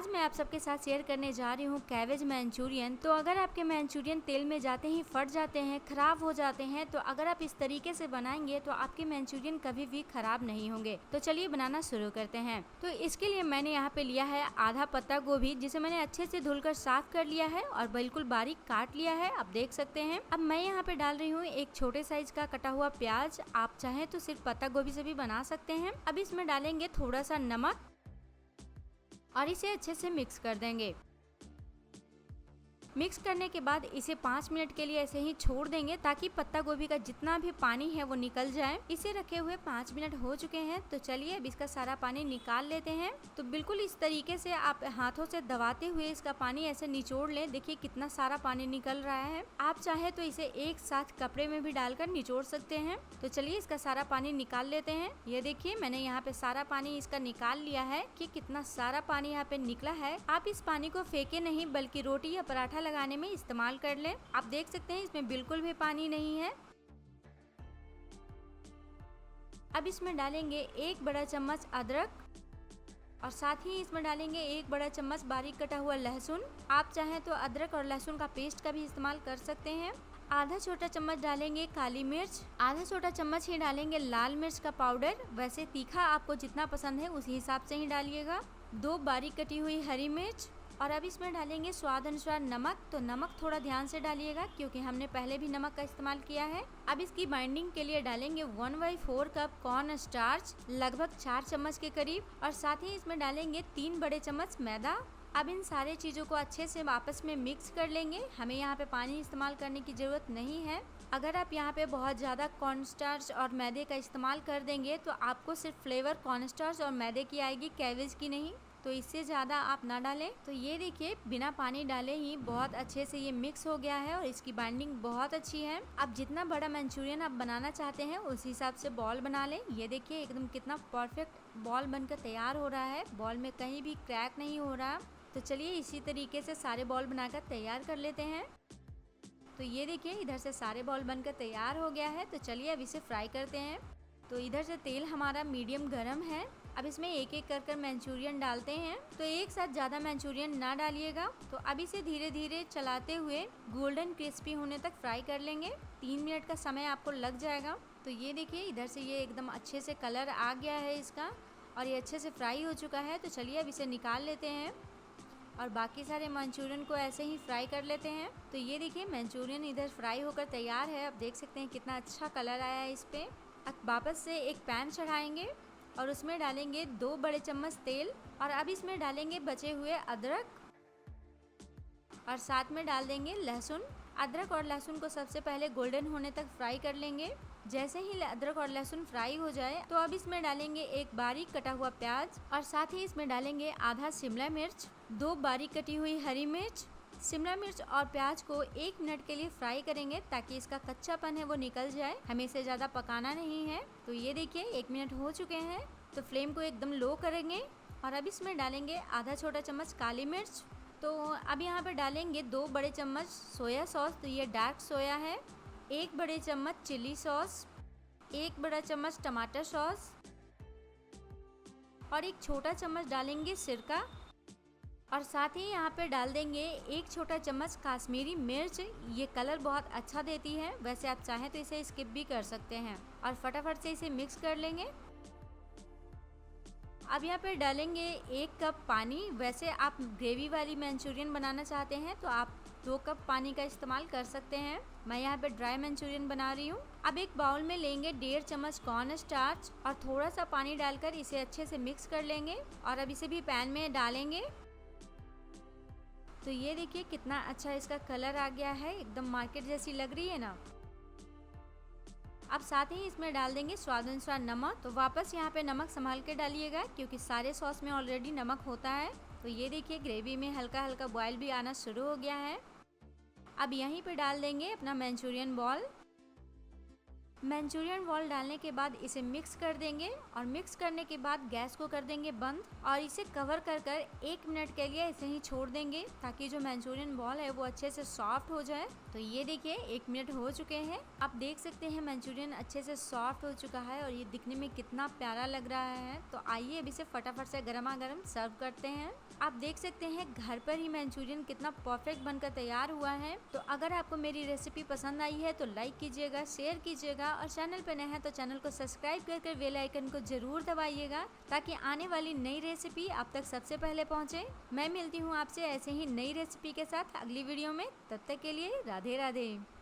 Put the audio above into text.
आज मैं आप सबके साथ शेयर करने जा रही हूँ कैबेज मंचूरियन। तो अगर आपके मंचूरियन तेल में जाते ही फट जाते हैं, खराब हो जाते हैं, तो अगर आप इस तरीके से बनाएंगे तो आपके मंचूरियन कभी भी खराब नहीं होंगे। तो चलिए बनाना शुरू करते हैं। तो इसके लिए मैंने यहाँ पे लिया है आधा पत्ता गोभी, जिसे मैंने अच्छे से धुलकर साफ कर लिया है और बिल्कुल बारीक काट लिया है, आप देख सकते हैं। अब मैं यहाँ पे डाल रही हूँ एक छोटे साइज का कटा हुआ प्याज। आप चाहें तो सिर्फ पत्ता गोभी से भी बना सकते हैं। अब इसमें डालेंगे थोड़ा सा नमक और इसे अच्छे से मिक्स कर देंगे। मिक्स करने के बाद इसे 5 मिनट के लिए ऐसे ही छोड़ देंगे ताकि पत्ता गोभी का जितना भी पानी है वो निकल जाए। इसे रखे हुए 5 मिनट हो चुके हैं। तो चलिए अब इसका सारा पानी निकाल लेते हैं। तो बिल्कुल इस तरीके से आप हाथों से दबाते हुए इसका पानी ऐसे निचोड़ लें। देखिए कितना सारा पानी निकल रहा है। आप चाहे तो इसे एक साथ कपड़े में भी डालकर निचोड़ सकते हैं। तो चलिए इसका सारा पानी निकाल लेते हैं। ये देखिए मैंने यहाँ पे सारा पानी इसका निकाल लिया है कि कितना सारा पानी यहाँ पे निकला है। आप इस पानी को फेंके नहीं बल्कि रोटी या पराठा लगाने में इस्तेमाल कर लें। आप देख सकते हैं इसमें बिल्कुल भी पानी नहीं है। अब इसमें डालेंगे 1 बड़ा चम्मच अदरक और साथ ही इसमें डालेंगे 1 बड़ा चम्मच बारीक कटा हुआ लहसुन। आप चाहें तो अदरक और लहसुन का पेस्ट का भी इस्तेमाल कर सकते हैं। आधा छोटा चम्मच डालेंगे काली मिर्च, आधा छोटा चम्मच ही डालेंगे लाल मिर्च का पाउडर। वैसे तीखा आपको जितना पसंद है उसी हिसाब से ही डालिएगा। 2 बारीक कटी हुई हरी मिर्च और अब इसमें डालेंगे स्वाद अनुसार नमक। तो नमक थोड़ा ध्यान से डालिएगा क्योंकि हमने पहले भी नमक का इस्तेमाल किया है। अब इसकी बाइंडिंग के लिए डालेंगे 1/4 कप कॉर्न स्टार्च, लगभग 4 चम्मच के करीब, और साथ ही इसमें डालेंगे 3 बड़े चम्मच मैदा। अब इन सारे चीज़ों को अच्छे से आपस में मिक्स कर लेंगे। हमें यहाँ पे पानी इस्तेमाल करने की ज़रूरत नहीं है। अगर आप यहाँ पे बहुत ज़्यादा कॉर्नस्टार्च और मैदे का इस्तेमाल कर देंगे तो आपको सिर्फ फ्लेवर कॉर्नस्टार्च और मैदे की आएगी, कैबेज की नहीं। तो इससे ज़्यादा आप ना डालें। तो ये देखिए बिना पानी डाले ही बहुत अच्छे से ये मिक्स हो गया है और इसकी बाइंडिंग बहुत अच्छी है। अब जितना बड़ा मंचूरियन आप बनाना चाहते हैं उस हिसाब से बॉल बना लें। ये देखिए एकदम कितना परफेक्ट बॉल बनकर तैयार हो रहा है। बॉल में कहीं भी क्रैक नहीं हो रहा। तो चलिए इसी तरीके से सारे बॉल बनाकर तैयार कर लेते हैं। तो ये देखिए इधर से सारे बॉल बनकर तैयार हो गया है। तो चलिए अब इसे फ्राई करते हैं। तो इधर से तेल हमारा मीडियम गरम है। अब इसमें एक एक कर मंचूरियन डालते हैं। तो एक साथ ज़्यादा मंचूरियन ना डालिएगा। तो अब इसे धीरे धीरे चलाते हुए गोल्डन क्रिस्पी होने तक फ्राई कर लेंगे। 3 मिनट का समय आपको लग जाएगा। तो ये देखिए इधर से ये एकदम अच्छे से कलर आ गया है इसका और ये अच्छे से फ्राई हो चुका है। तो चलिए अब इसे निकाल लेते हैं और बाकी सारे मंचूरियन को ऐसे ही फ्राई कर लेते हैं। तो ये देखिए मंचूरियन इधर फ्राई होकर तैयार है। आप देख सकते हैं कितना अच्छा कलर आया है इस पे। अब वापस से एक पैन चढ़ाएंगे और उसमें डालेंगे 2 बड़े चम्मच तेल और अब इसमें डालेंगे बचे हुए अदरक और साथ में डाल देंगे लहसुन। अदरक और लहसुन को सबसे पहले गोल्डन होने तक फ्राई कर लेंगे। जैसे ही अदरक और लहसुन फ्राई हो जाए तो अब इसमें डालेंगे एक बारीक कटा हुआ प्याज और साथ ही इसमें डालेंगे आधा शिमला मिर्च, 2 बारीक कटी हुई हरी मिर्च। शिमला मिर्च और प्याज को 1 मिनट के लिए फ्राई करेंगे ताकि इसका कच्चापन है वो निकल जाए। हमें इसे ज़्यादा पकाना नहीं है। तो ये देखिए 1 मिनट हो चुके हैं। तो फ्लेम को एकदम लो करेंगे और अब इसमें डालेंगे आधा छोटा चम्मच काली मिर्च। तो अब यहाँ पे डालेंगे 2 बड़े चम्मच सोया सॉस। तो ये डार्क सोया है। 1 बड़े चम्मच चिली सॉस, 1 बड़ा चम्मच टमाटर सॉस और 1 छोटा चम्मच डालेंगे सिरका और साथ ही यहाँ पे डाल देंगे 1 छोटा चम्मच काश्मीरी मिर्च। ये कलर बहुत अच्छा देती है। वैसे आप चाहें तो इसे स्किप भी कर सकते हैं और फटाफट से इसे मिक्स कर लेंगे। अब यहाँ पे डालेंगे 1 कप पानी। वैसे आप ग्रेवी वाली मंचूरियन बनाना चाहते हैं तो आप 2 कप पानी का इस्तेमाल कर सकते हैं। मैं यहाँ पे ड्राई मंचूरियन बना रही हूँ। अब एक बाउल में लेंगे 1.5 चम्मच कॉर्न स्टार्च और थोड़ा सा पानी डालकर इसे अच्छे से मिक्स कर लेंगे और अब इसे भी पैन में डालेंगे। तो ये देखिए कितना अच्छा इसका कलर आ गया है, एकदम मार्केट जैसी लग रही है ना। अब साथ ही इसमें डाल देंगे स्वाद अनुसार नमक। तो वापस यहाँ पे नमक संभाल के डालिएगा क्योंकि सारे सॉस में ऑलरेडी नमक होता है। तो ये देखिए ग्रेवी में हल्का हल्का बॉयल भी आना शुरू हो गया है। अब यहीं पे डाल देंगे अपना मंचूरियन बॉल मंचूरियन बॉल डालने के बाद इसे मिक्स कर देंगे और मिक्स करने के बाद गैस को कर देंगे बंद और इसे कवर कर 1 मिनट के लिए ऐसे ही छोड़ देंगे ताकि जो मंचूरियन बॉल है वो अच्छे से सॉफ्ट हो जाए। तो ये देखिए 1 मिनट हो चुके हैं। आप देख सकते हैं मंचूरियन अच्छे से सॉफ्ट हो चुका है और ये दिखने में कितना प्यारा लग रहा है। तो आइए अब इसे फटाफट से गर्मा गर्म सर्व करते हैं। आप देख सकते हैं घर पर ही मंचूरियन कितना परफेक्ट बनकर तैयार हुआ है। तो अगर आपको मेरी रेसिपी पसंद आई है तो लाइक कीजिएगा, शेयर कीजिएगा और चैनल पर नए हैं तो चैनल को सब्सक्राइब कर बेल आइकन को जरूर दबाइएगा ताकि आने वाली नई रेसिपी आप तक सबसे पहले पहुंचे। मैं मिलती हूं आपसे ऐसे ही नई रेसिपी के साथ अगली वीडियो में। तब तक के लिए राधे राधे।